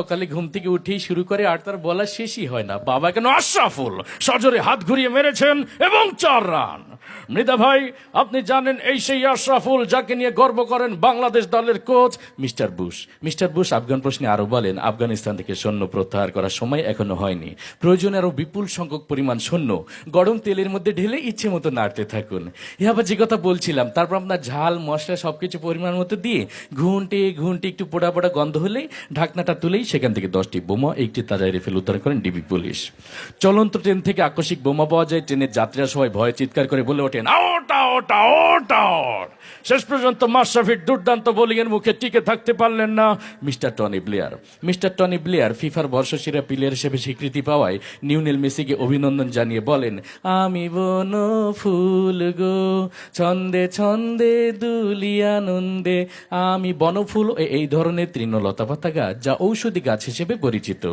সকালে ঘুম থেকে উঠেই শুরু করে আর তার বলা শেষই হয় না, বাবা কেন আশরাফুল সজোরে হাত ঘুরিয়ে মেরেছেন এবং 4 রান। মৃদা ভাই, আপনি জানেন এই সেই আশরাফুল যাকে নিয়ে গর্ব করেন বাংলাদেশ দলের কোচ মিস্টার বুশ আফগান প্রশ্নে আরো বলেন, আফগানিস্তান থেকে সৈন্য প্রত্যাহার করার সময় এখনো হয়নি, প্রয়োজনে আরো বিপুল সংখ্যক পরিমাণ সৈন্য গরম তেলের মধ্যে ঢেলে ইচ্ছে মতো নাড়তে থাকুন। আবার যে কথা বলছিলাম, তারপর আপনার ঝাল মশলা সবকিছু পরিমাণ মতো দিয়ে ঘুন্টে ঘুন্টে একটু পোড়া পোড়া গন্ধ হলেই ঢাকনাটা তুলেই সেখান থেকে 10টি বোমা, 1টি তাজা রাইফেল উদ্ধার করেন ডিবি পুলিশ। চলন্ত ট্রেন থেকে আকস্মিক বোমা পাওয়া যায়, ট্রেনের যাত্রীরা সবাই ভয়ে চিৎকার করে বলে ওঠেন আউট আউট আউট আউট। শেষ পর্যন্ত মাশরাফির দুর্দান্ত বোলিং এর মুখে টিকে থাকতে পারলেন না মিস্টার টনি ব্লেয়ার ফিফার বর্ষসেরা প্লেয়ার হিসেবে স্বীকৃতি পাওয়ায় লিওনেল মেসিকে অভিনন্দন জানিয়ে বলেন, আমি বন ফুল গো ছন্দে ছন্দে দুলি আনন্দে। আমি বনফুল এই ধরনের তৃণলতা পাতা গাছ যা ঔষধি গাছ হিসেবে পরিচিত।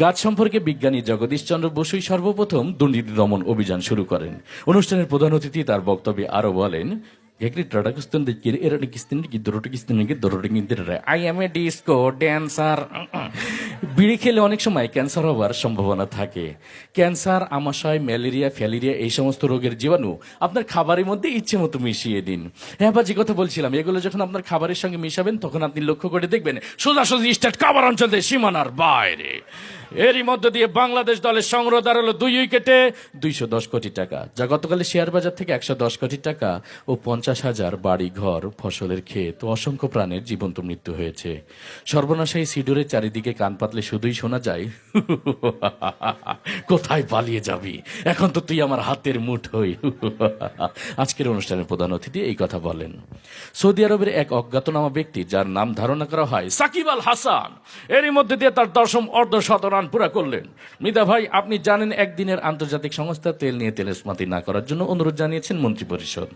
গাছ সম্পর্কে বিজ্ঞানী জগদীশ চন্দ্র বসুই সর্বপ্রথম দুর্নীতি দমন অভিযান শুরু করেন। অনুষ্ঠানের প্রধান অতিথি তার বক্তব্যে আরো বলেন, বিড়ি খেলে অনেক সময় ক্যান্সার হওয়ার সম্ভাবনা থাকে। ক্যান্সার, আমাশয়, ম্যালেরিয়া, ফ্যালেরিয়া এই সমস্ত রোগের জীবাণু আপনার খাবারের মধ্যে ইচ্ছে মতো মিশিয়ে দিন। হ্যাঁ, বা যে কথা বলছিলাম, এগুলো যখন আপনার খাবারের সঙ্গে মিশাবেন তখন আপনি লক্ষ্য করে দেখবেন সোজাসুজি স্টার্ট কাবার অঞ্চলে সীমানার বাইরে। এরই মধ্য দিয়ে বাংলাদেশ দলের সংগ্রহ দাঁড়ালো 2 উইকেটে 210 কোটি টাকা, যা গতকালে শেয়ার বাজার থেকে 110 কোটি টাকা ও 50,000 বাড়ি ঘর, ফসলের ক্ষেত ও অসংখ্য প্রাণের জীবন্ত মৃত্যু হয়েছে। সর্বনাশায়ী সিডোরের চারিদিকে কান পাতলে শুধুই শোনা যায়, কোথায় পালিয়ে যাবি, এখন তো তুই আমার হাতের মুঠোই। আজকের অনুষ্ঠানের প্রধান অতিথি এই কথা বলেন। সৌদি আরবের এক অজ্ঞাতনামা ব্যক্তি, যার নাম ধারণা করা হয় সাকিব আল হাসান, এরই মধ্যে দিয়ে তার 10ম অর্ধশত রান পুরা করলেন। মৃদা ভাই, আপনি জানেন একদিনের আন্তর্জাতিক সংস্থা তেল নিয়ে তেলেসমাতি না করার জন্য অনুরোধ জানিয়েছেন মন্ত্রিপরিষদ।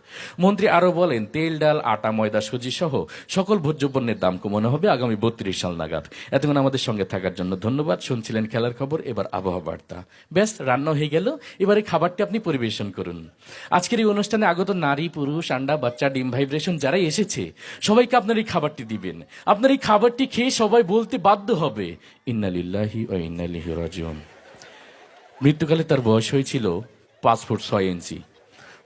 মন্ত্রী আরো বলেন, তেল, ডাল, আটা, ময়দা, সুজি সহ সকল ভোজ্য পণ্যের দাম কমানো হবে আগামী 32 সাল নাগাদ। এতক্ষণ আমাদের সঙ্গে থাকার জন্য ধন্যবাদ। শুনছিলেন খেলার খবর, এবার আবহাওয়া বার্তা। বেশ, রান্না হয়ে গেল, এবারে খাবারটি আপনি পরিবেশন করুন। আজকের এই অনুষ্ঠানে আগত নারী, পুরুষ, আন্ডা, বাচ্চা, ডিম, ভাইব্রেশন যারাই এসেছে সবাইকে আপনার এই খাবারটি দিবেন। আপনার এই খাবারটি খেয়ে সবাই বলতে বাধ্য হবে, ইন্না লিল্লাহি ওয়া ইন্না ইলাইহি রাজিউন। মৃত্যুকালে তার বয়স হয়েছিল 5 ফুট 6 ইঞ্চি।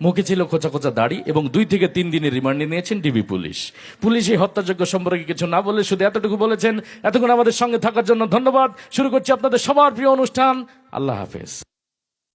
মুখে ছিল খোঁচা খোঁচা দাড়ি এবং 2 থেকে 3 দিনের রিমান্ডে নিয়েছেন ডিবি পুলিশ। পুলিশ এই হত্যাযজ্ঞ সম্পর্কে কিছু না বলে শুধু এতটুকু বলেছেন, এতক্ষণ আমাদের সঙ্গে থাকার জন্য ধন্যবাদ। শুরু করছি আপনাদের সবার প্রিয় অনুষ্ঠান। আল্লাহ হাফেজ।